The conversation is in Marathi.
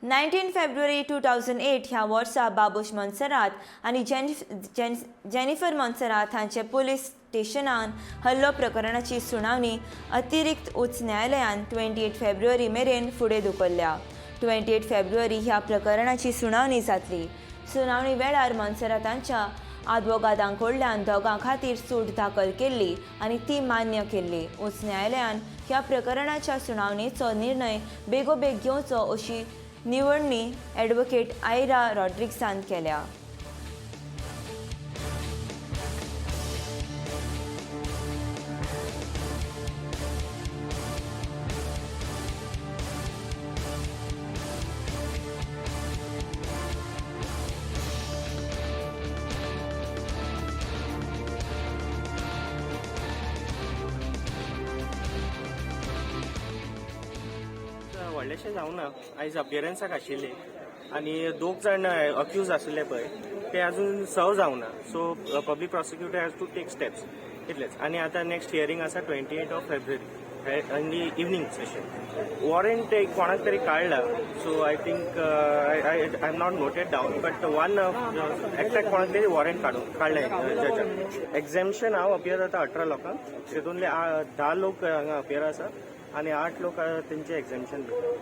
19 फेब्रुवारी 2008 ह्या वर्सा बाबूश मोन्सेरात आणि जेनिफर मोन्सेरात हांचे पुलीस स्टेशनान हल्लो प्रकरणाची सुनावणी अतिरिक्त उच्च न्यायालयान 28 फेब्रुवारी मेरेन फुडें धुकल्ल्या. 28 फेब्रुवारी ह्या प्रकरणाची सुनावणी जातली. सुनावणी वेळार मोन्सेरातांच्या आदवोगादांकडल्यान दोगां खातीर सूट दाखल केल्ली आनी ती मान्य केल्ली. उच्च न्यायालयान ह्या प्रकरणाच्या सुनावणेचो निर्णय बेगोबेग घेवचो अशी निवडणी ॲडव्होकेट आयरा रॉड्रिग्सान केल्या. व्हडलेशें जावना. आयज अपियरन्साक आशिल्ले आनी दोग जाण अक्यूज आशिल्ले पळय ते अजून सर्व जावना. So public prosecutor has to take steps इतलेंच. आनी आतां नेक्स्ट हियरींग आसा 28 February in the evening session. Warrant एक कोणाक तरी काडला. So I think I am not noted down but one extract कोणाक तरी वॉरंट काडलें जजान. एक्झॅम्पशन हांव अपियर जाता 18 लोकांक. तितूंतले 10 लोक हांगा अपियर आसा आनी 8 लोक तेंचे एक्झॅम्पशन दिता.